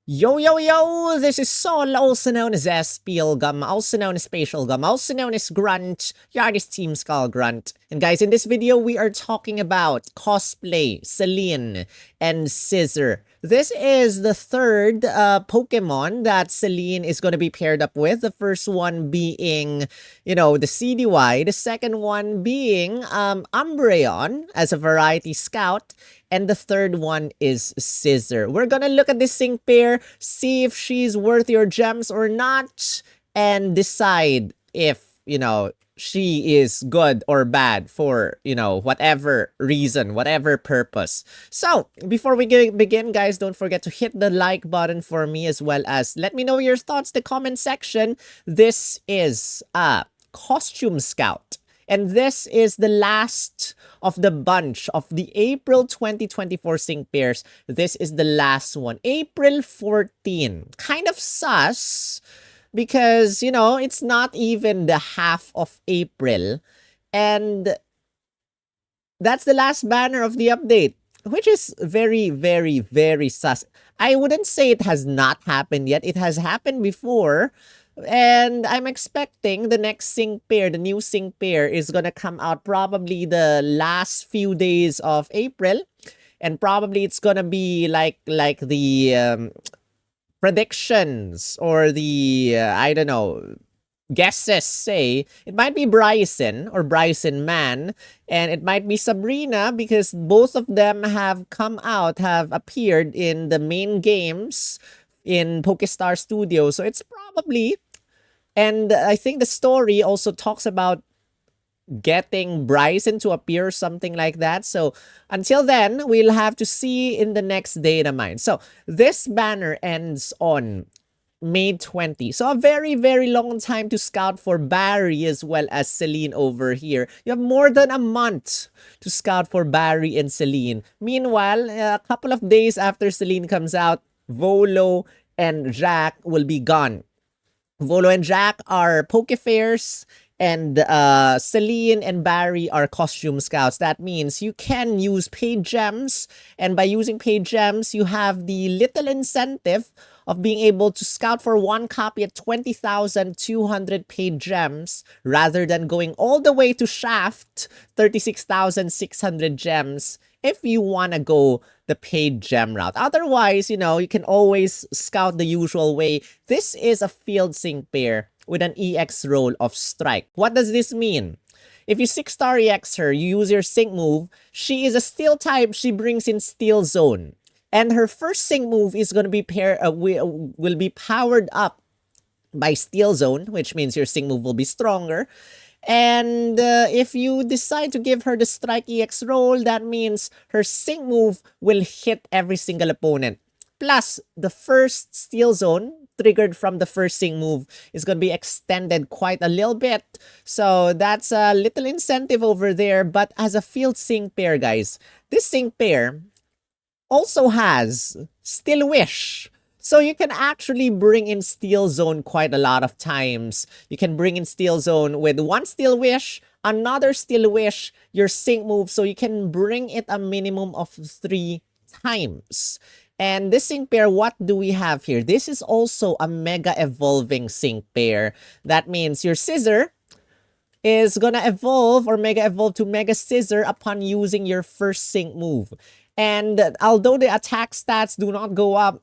Yo, yo, yo! This is Sol, also known as Spielgum, also known as Spatial Gum, also known as Grunt, Yardist Team Skull Grunt. And guys, in this video, we are talking about cosplay, Selene, and Scizor. This is the third Pokemon that Selene is going to be paired up with. The first one being, the CDY. The second one being Umbreon as a variety scout. And the third one is Scizor. We're gonna look at this sync pair, see if she's worth your gems or not, and decide if, she is good or bad for, whatever reason, whatever purpose. So, before we begin, guys, don't forget to hit the like button for me, as well as let me know your thoughts in the comment section. This is Costume Scout. And this is the last of the bunch of the April 2024 sync pairs. This is the last one. April 14. Kind of sus because, it's not even the half of April. And that's the last banner of the update, which is very, very, very sus. I wouldn't say it has not happened yet. It has happened before. And I'm expecting the next sync pair, the new sync pair, is gonna come out probably the last few days of April, and probably it's gonna be like the predictions or the I don't know, guesses say it might be Bryson or Bryson Man, and it might be Sabrina, because both of them have come out, have appeared in the main games in Pokestar Studio. So it's probably. And I think the story also talks about getting Bryson to appear, something like that. So until then, we'll have to see in the next Datamine. So this banner ends on May 20. So a very, very long time to scout for Barry as well as Selene over here. You have more than a month to scout for Barry and Selene. Meanwhile, a couple of days after Selene comes out, Volo and Jack will be gone. Volo and Jack are Pokefairs, and Selene and Barry are costume scouts. That means you can use paid gems, and by using paid gems, you have the little incentive of being able to scout for one copy at 20,200 paid gems, rather than going all the way to Shaft, 36,600 gems, if you want to go the paid gem route. Otherwise, you can always scout the usual way. This is a field sync pair with an EX roll of Strike. What does this mean? If you 6-star EX her, you use your sync move, she is a steel type, she brings in Steel Zone. And her first sync move is going to be will be powered up by Steel Zone, which means your sync move will be stronger. And if you decide to give her the Strike EX roll, that means her sync move will hit every single opponent. Plus, the first Steel Zone, triggered from the first sync move, is going to be extended quite a little bit. So that's a little incentive over there. But as a field sync pair, guys, this sync pair also has Still Wish. So you can actually bring in Steel Zone quite a lot of times. You can bring in Steel Zone with one Steel Wish, another Steel Wish, your sync move. So you can bring it a minimum of 3 times. And this sync pair, what do we have here? This is also a mega evolving sync pair. That means your Scizor is gonna evolve or mega evolve to Mega Scizor upon using your first sync move. And although the attack stats do not go up,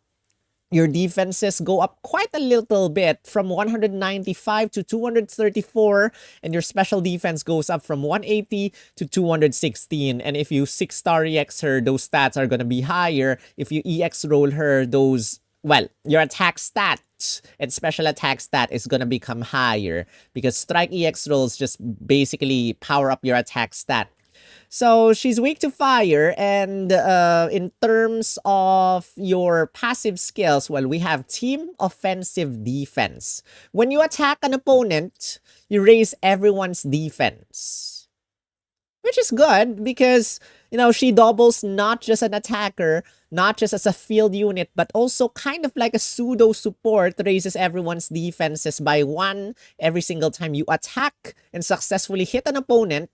your defenses go up quite a little bit, from 195 to 234, and your special defense goes up from 180 to 216. And if you 6-star EX her, those stats are going to be higher. If you EX roll her, your attack stat and special attack stat is going to become higher, because Strike EX rolls just basically power up your attack stat. So she's weak to fire, and in terms of your passive skills, we have Team Offensive Defense. When you attack an opponent, you raise everyone's defense, which is good because, she doubles not just an attacker, not just as a field unit, but also kind of like a pseudo support, raises everyone's defenses by 1 every single time you attack and successfully hit an opponent.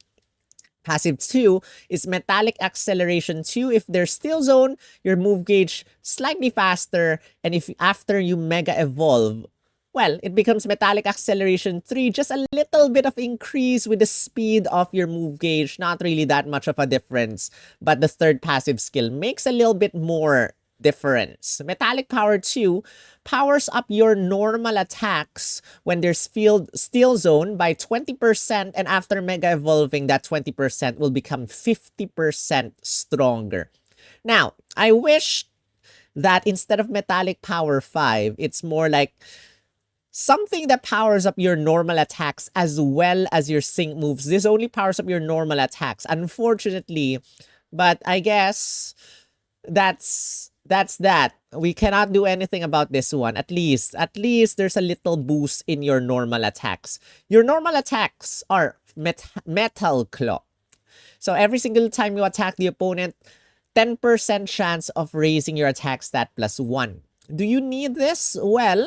Passive 2 is Metallic Acceleration 2. If they're Steel Zone, your move gauge slightly faster. And if after you Mega Evolve, well, it becomes Metallic Acceleration 3. Just a little bit of increase with the speed of your move gauge. Not really that much of a difference. But the third passive skill makes a little bit more difference. Metallic Power 2 powers up your normal attacks when there's Steel Zone by 20%, and after Mega Evolving, that 20% will become 50% stronger. Now, I wish that instead of Metallic Power 5, it's more like something that powers up your normal attacks as well as your sync moves. This only powers up your normal attacks, unfortunately, but I guess that's that. We cannot do anything about this one. At least there's a little boost in your normal attacks. Your normal attacks are Metal Claw. So every single time you attack the opponent, 10% chance of raising your attack stat +1. Do you need this? Well,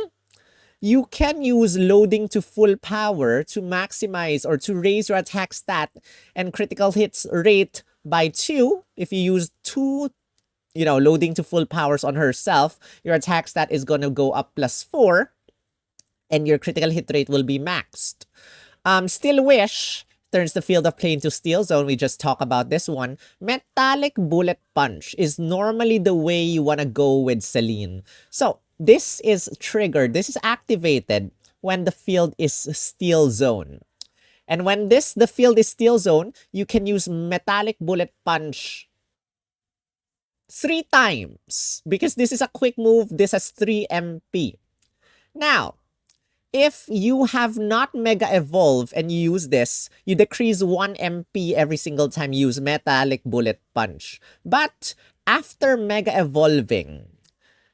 you can use loading to full power to maximize or to raise your attack stat and critical hits rate by 2. If you use 2 loading to full powers on herself, your attack stat is gonna go up +4, and your critical hit rate will be maxed. Still Wish turns the field of play into Steel Zone. We just talked about this one. Metallic Bullet Punch is normally the way you wanna go with Selene. So this is triggered, this is activated when the field is Steel Zone. And when the field is Steel Zone, you can use Metallic Bullet Punch 3 times, because this is a quick move. This has 3 MP. Now, if you have not Mega Evolve and you use this, you decrease 1 MP every single time you use Metallic Bullet Punch. But after Mega Evolving,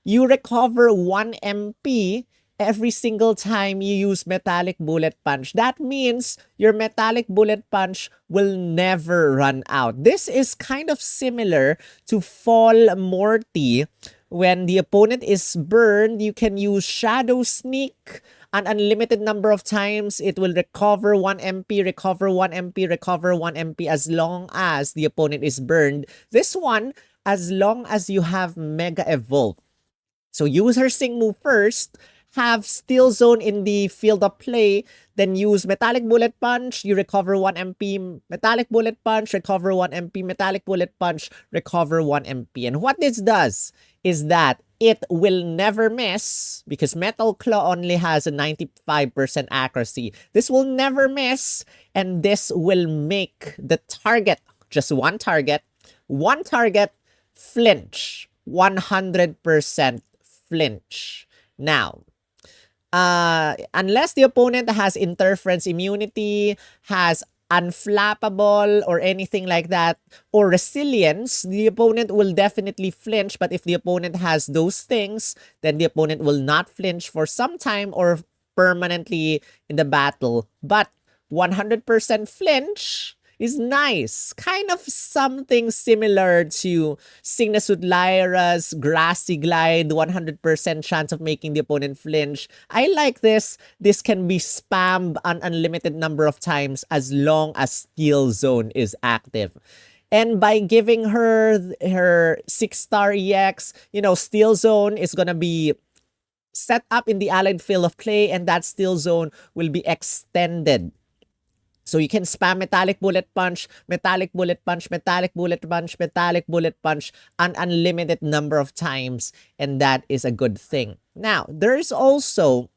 you recover 1 MP every single time you use Metallic Bullet Punch. That means your Metallic Bullet Punch will never run out. This is kind of similar to Fall Morty. When the opponent is burned, you can use Shadow Sneak an unlimited number of times. It will recover 1 MP, recover 1 MP, recover 1 MP as long as the opponent is burned. This one, as long as you have Mega Evolve. So use her sync move first, have Steel Zone in the field of play, then use Metallic Bullet Punch, you recover 1 MP, Metallic Bullet Punch, recover 1 MP, Metallic Bullet Punch, recover 1 MP. And what this does is that it will never miss, because Metal Claw only has a 95% accuracy. This will never miss, and this will make the target, just one target, flinch. 100% flinch. Now, unless the opponent has interference immunity, has unflappable or anything like that, or resilience, the opponent will definitely flinch. But if the opponent has those things, then the opponent will not flinch for some time or permanently in the battle. But 100% flinch is nice. Kind of something similar to Signasud Lyra's Grassy Glide, 100% chance of making the opponent flinch. I like this. This can be spammed an unlimited number of times as long as Steel Zone is active. And by giving her 6-star EX, Steel Zone is gonna be set up in the allied field of play, and that Steel Zone will be extended. So you can spam Metallic Bullet Punch, Metallic Bullet Punch, Metallic Bullet Punch, Metallic Bullet Punch an unlimited number of times, and that is a good thing. Now, there's also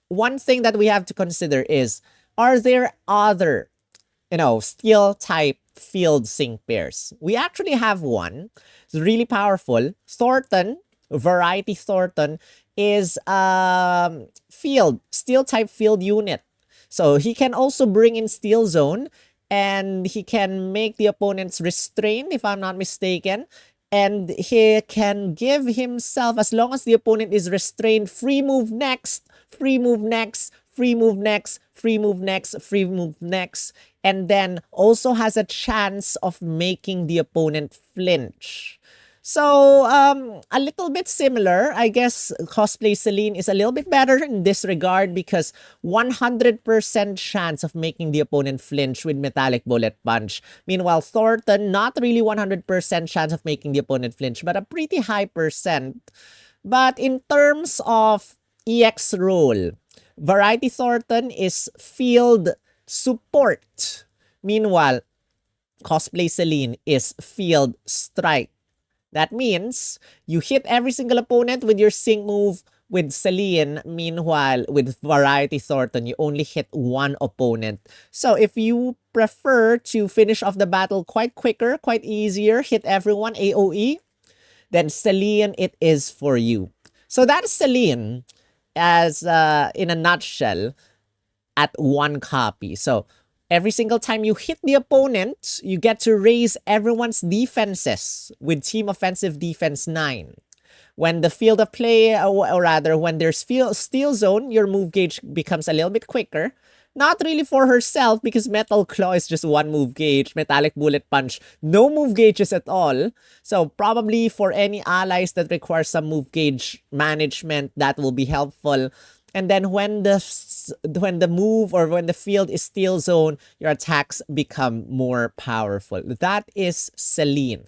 one thing that we have to consider is, are there other, steel type field sync pairs? We actually have one. It's really powerful. Thornton, Variety Thornton, is steel type field unit. So he can also bring in Steel Zone, and he can make the opponents restrained, if I'm not mistaken. And he can give himself, as long as the opponent is restrained, free move next, free move next, free move next, free move next, free move next. And then also has a chance of making the opponent flinch. So, a little bit similar. I guess cosplay Selene is a little bit better in this regard because 100% chance of making the opponent flinch with Metallic Bullet Punch. Meanwhile, Thornton, not really 100% chance of making the opponent flinch, but a pretty high percent. But in terms of EX role, Variety Thornton is field support. Meanwhile, cosplay Selene is field strike. That means you hit every single opponent with your sync move with Selene. Meanwhile, with Variety Thornton, you only hit one opponent. So if you prefer to finish off the battle quite quicker, quite easier, hit everyone AoE, then Selene it is for you. So that is Selene as in a nutshell at one copy. So every single time you hit the opponent, you get to raise everyone's defenses with Team Offensive Defense 9. When the field of play, or rather, when there's Steel Zone, your move gauge becomes a little bit quicker. Not really for herself because Metal Claw is just one move gauge. Metallic Bullet Punch, no move gauges at all. So probably for any allies that require some move gauge management, that will be helpful. And then when the move or when the field is Steel Zone, your attacks become more powerful. That is Selene.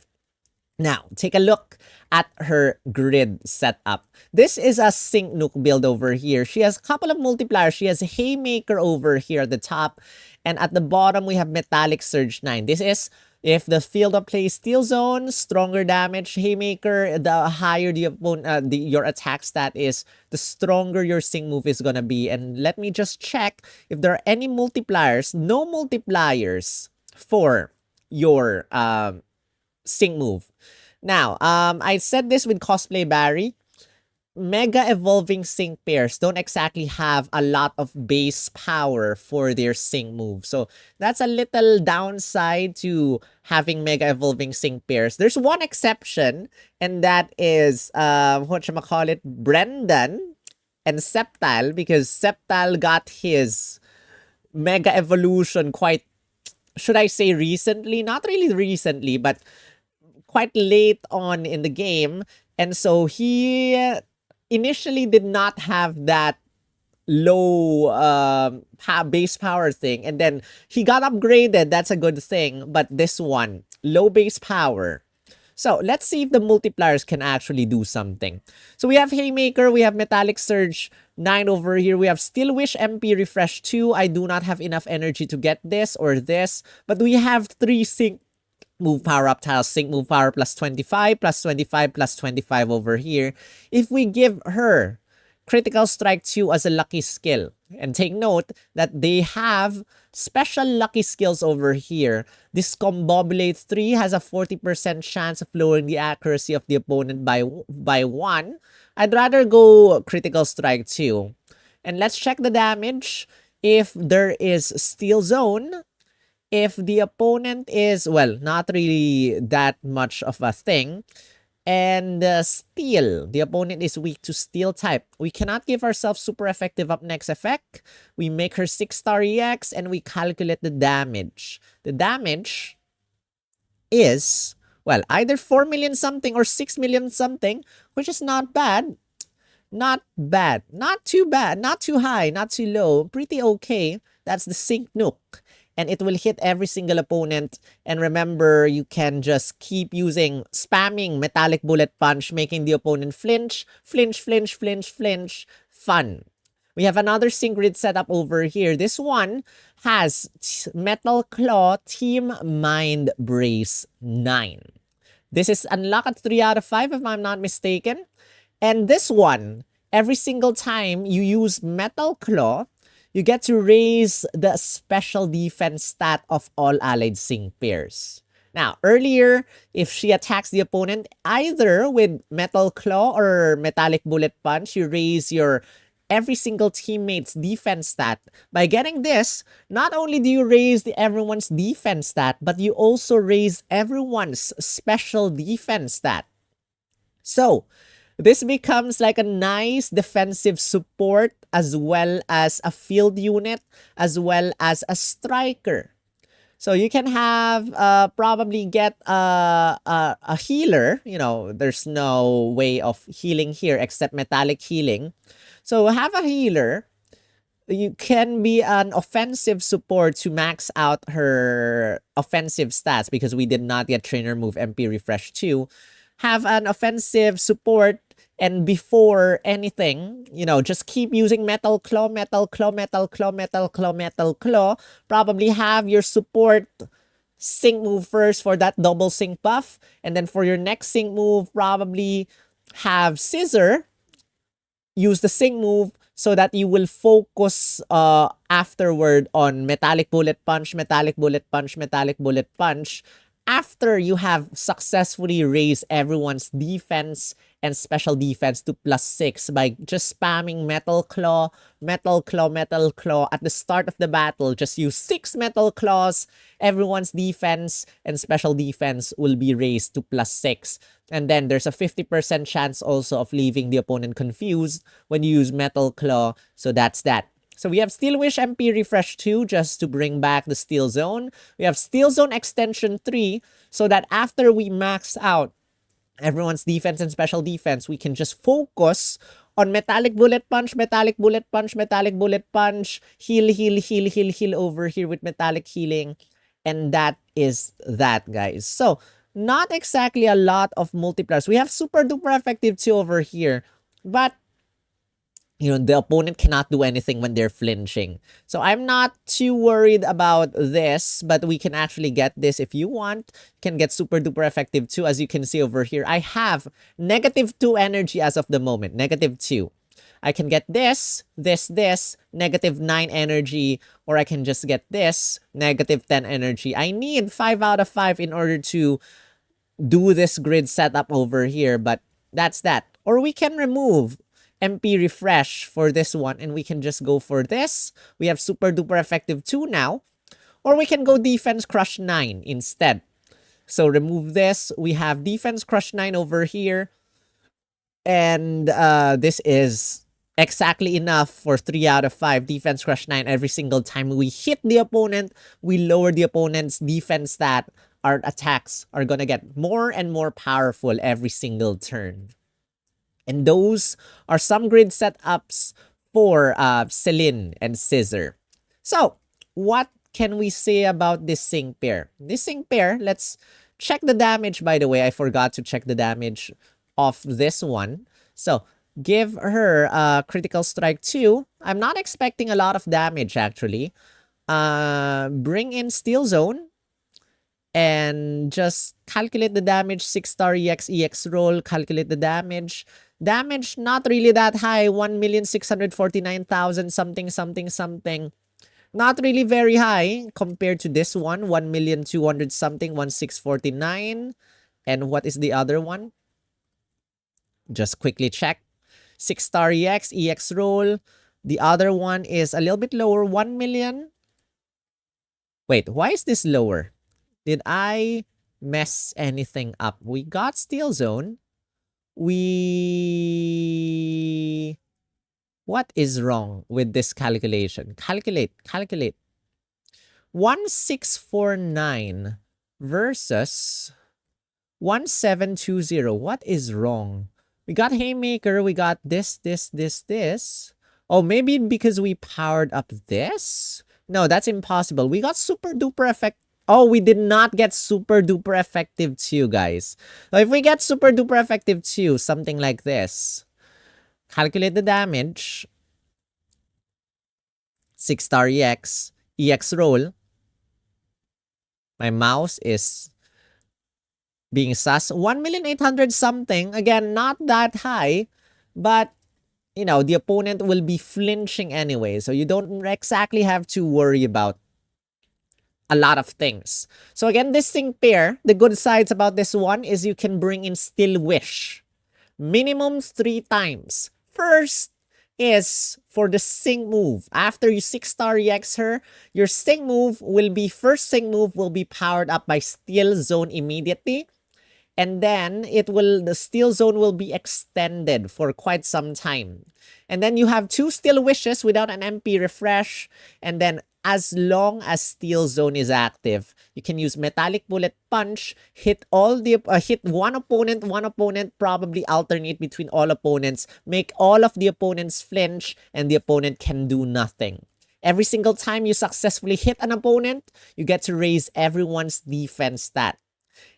Now, take a look at her grid setup. This is a Sync Nuke build over here. She has a couple of multipliers. She has a Haymaker over here at the top. And at the bottom, we have Metallic Surge 9. This is if the field of play is Steel Zone, stronger damage Haymaker, the higher the opponent, your attack stat is, the stronger your Sync move is going to be. And let me just check if there are any multipliers. No multipliers for your Sync move. Now, I said this with Cosplay Barry. Mega Evolving Sync pairs don't exactly have a lot of base power for their Sync move. So that's a little downside to having Mega Evolving Sync pairs. There's one exception, and that is, whatchamacallit, Brendan and Sceptile, because Sceptile got his Mega Evolution quite, should I say recently? Not really recently, but quite late on in the game. And so he initially did not have that low base power thing. And then he got upgraded. That's a good thing. But this one, low base power. So let's see if the multipliers can actually do something. So we have Haymaker, we have Metallic Surge 9 over here. We have Steel Wish MP Refresh 2. I do not have enough energy to get this or this. But we have 3 Sync move power up tiles, Sync move power plus 25, plus 25, plus 25 over here. If we give her Critical Strike 2 as a lucky skill, and take note that they have special lucky skills over here. This Combobulate 3 has a 40% chance of lowering the accuracy of the opponent by 1. I'd rather go Critical Strike 2. And let's check the damage. If there is Steel Zone, if the opponent is, well, not really that much of a thing, and Steel, the opponent is weak to Steel type, we cannot give ourselves super effective up next effect. We make her 6-star EX and we calculate the damage. The damage is, well, either 4 million something or 6 million something, which is not bad. Not bad. Not too bad. Not too high. Not too low. Pretty okay. That's the Sync Nuke. And it will hit every single opponent. And remember, you can just keep using, spamming Metallic Bullet Punch, making the opponent flinch, flinch, flinch, flinch, flinch. Fun. We have another Sync Grid setup over here. This one has Metal Claw Team Mind Brace 9. This is unlocked at 3 out of 5 if I'm not mistaken. And this one, every single time you use Metal Claw, you get to raise the special defense stat of all allied Sync pairs. Now, earlier, if she attacks the opponent either with Metal Claw or Metallic Bullet Punch, you raise your every single teammate's defense stat. By getting this, not only do you raise everyone's defense stat, but you also raise everyone's special defense stat. So, this becomes like a nice defensive support as well as a field unit, as well as a striker. So you can have probably get a healer. You know, there's no way of healing here except metallic healing. So have a healer. You can be an offensive support to max out her offensive stats because we did not yet trainer move MP refresh 2. Have an offensive support, and before anything, you know, just keep using metal claw, metal claw, metal claw, metal claw, metal claw. Probably have your support sync move first for that double sync buff, and then for your next sync move, probably have Scizor use the sync move so that you will focus afterward on metallic bullet punch, metallic bullet punch, metallic bullet punch after you have successfully raised everyone's defense and special defense to +6 by just spamming metal claw, metal claw, metal claw at the start of the battle. Just use 6 metal claws. Everyone's defense and special defense will be raised to +6. And then there's a 50% chance also of leaving the opponent confused when you use metal claw. So that's that. So we have Steel Wish MP Refresh 2 just to bring back the Steel Zone. We have Steel Zone Extension 3 so that after we max out everyone's defense and special defense, we can just focus on Metallic Bullet Punch, Metallic Bullet Punch, Metallic Bullet Punch, heal, heal, heal, heal, heal over here with Metallic Healing. And that is that, guys. So not exactly a lot of multipliers. We have Super Duper Effective 2 over here, but you know, the opponent cannot do anything when they're flinching. So I'm not too worried about this, but we can actually get this if you want. You can get Super Duper Effective 2. As you can see over here, I have -2 energy as of the moment. -2. I can get this, -9 energy, or I can just get this, -10 energy. I need 5 out of 5 in order to do this grid setup over here, but that's that. Or we can remove MP Refresh for this one, and we can just go for this. We have Super Duper Effective 2 now. Or we can go Defense Crush 9 instead. So remove this. We have Defense Crush 9 over here. And this is exactly enough for 3 out of 5. Defense Crush 9 every single time we hit the opponent. We lower the opponent's defense stat. Our attacks are gonna get more and more powerful every single turn. And those are some grid setups for Selene and Scizor. So, what can we say about this sync pair? This sync pair, let's check the damage, by the way. I forgot to check the damage of this one. So, give her Critical Strike 2. I'm not expecting a lot of damage, actually. Bring in Steel Zone. And just calculate the damage. 6-star EX roll. Calculate the damage. Damage not really that high. 1,649,000 something. Not really very high compared to this one. 1,200,000 something. 1,649. And what is the other one? Just quickly check. 6-star EX roll. The other one is a little bit lower. 1 million. Wait, why is this lower? Did I mess anything up? We got Steel Zone. What is wrong with this calculation? Calculate. 1649 versus 1720. What is wrong? We got Haymaker. We got this. Oh, maybe because we powered up this? No, that's impossible. We got Super Duper Effect. Oh, we did not get Super Duper Effective 2, guys. So if we get Super Duper Effective 2, something like this. Calculate the damage. 6-star EX roll. My mouse is being sus. 1,800,000 something. Again, not that high. But, you know, the opponent will be flinching anyway. So you don't exactly have to worry about a lot of things. So again, this sync pair, the good sides about this one is you can bring in Steel Wish. Minimum 3 times. First is for the sync move. After you 6-star EX her, your sync move will be, first sync move will be powered up by Steel Zone immediately. And then the Steel Zone will be extended for quite some time. And then you have 2 Steel Wishes without an MP refresh. And then as long as Steel Zone is active. You can use Metallic Bullet Punch, hit one opponent, probably alternate between all opponents, make all of the opponents flinch, and the opponent can do nothing. Every single time you successfully hit an opponent, you get to raise everyone's defense stat.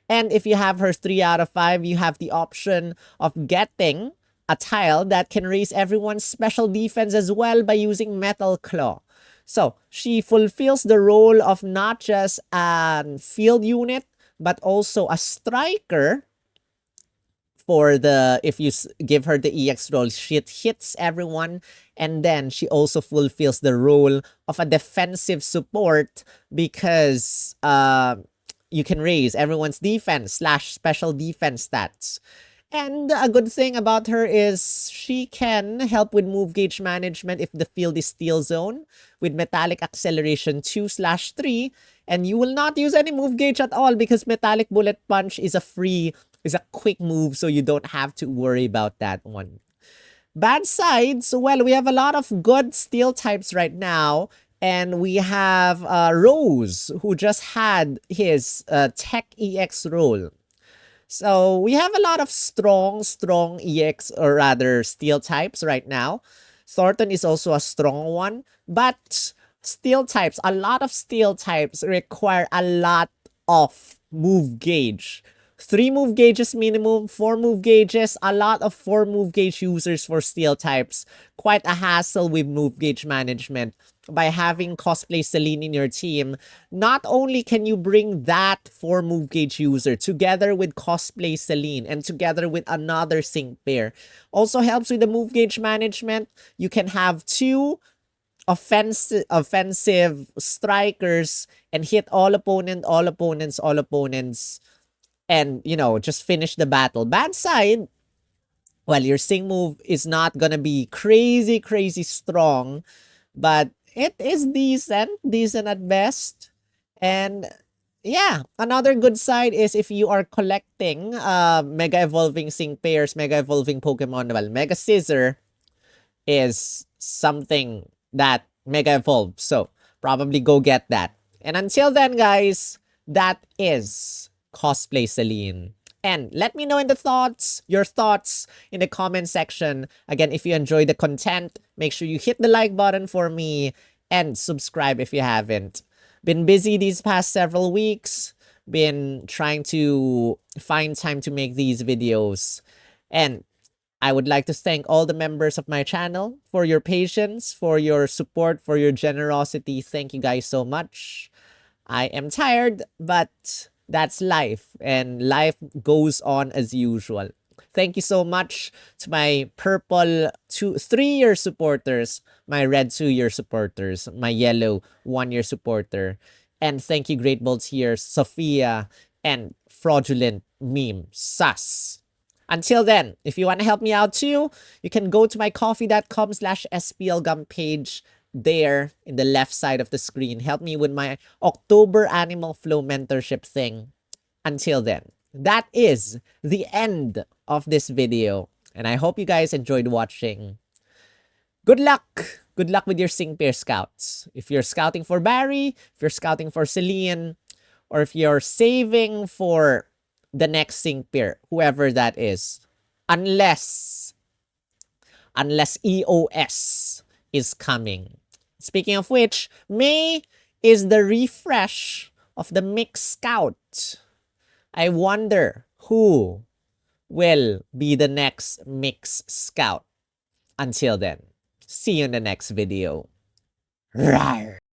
And if you have her 3 out of 5, you have the option of getting a tile that can raise everyone's special defense as well by using Metal Claw. So she fulfills the role of not just a field unit, but also a striker. For the, if you give her the EX role, she hits everyone, and then she also fulfills the role of a defensive support because you can raise everyone's defense / special defense stats. And a good thing about her is she can help with move gauge management if the field is Steel Zone with Metallic Acceleration 2/3, and you will not use any move gauge at all because Metallic Bullet Punch is a quick move, so you don't have to worry about that one. Bad sides, well, we have a lot of good steel types right now, and we have Rose, who just had his Tech EX role. So we have a lot of strong EX, or rather steel types right now. Thornton is also a strong one, but steel types, a lot of steel types require a lot of move gauge. 3 move gauges minimum, 4 move gauges, a lot of 4 move gauge users for steel types. Quite a hassle with move gauge management. By having cosplay Selene in your team, not only can you bring that 4 move gauge user together with cosplay Selene and together with another sync pair, also helps with the move gauge management. You can have 2 offensive strikers and hit all opponents, and, you know, just finish the battle. Bad side, well, your sync move is not gonna be crazy strong, but it is decent at best. And yeah, another good side is if you are collecting Mega Evolving Sync pairs, Mega Evolving Pokemon, well, Mega Scizor is something that Mega Evolves, so probably go get that. And until then, guys, that is cosplay Selene. And let me know your thoughts in the comment section. Again, if you enjoy the content, make sure you hit the like button for me and subscribe if you haven't. Been busy these past several weeks. Been trying to find time to make these videos. And I would like to thank all the members of my channel for your patience, for your support, for your generosity. Thank you guys so much. I am tired, but that's life, and life goes on as usual. Thank you so much to my purple 3-year supporters, my red 2-year supporters, my yellow 1-year supporter, and thank you Great Bolts here, Sophia, and Fraudulent Meme, Sus. Until then, if you want to help me out too, you can go to my coffee.com/SPLgum page there in the left side of the screen. Help me with my October Animal Flow mentorship thing. Until then, that is the end of this video, and I hope you guys enjoyed watching. Good luck! Good luck with your sync pair scouts. If you're scouting for Barry, if you're scouting for Selene, or if you're saving for the next sync pair, whoever that is. Unless EOS is coming. Speaking of which, May is the refresh of the Mix Scout. I wonder who will be the next Mix Scout. Until then, see you in the next video. Rawr!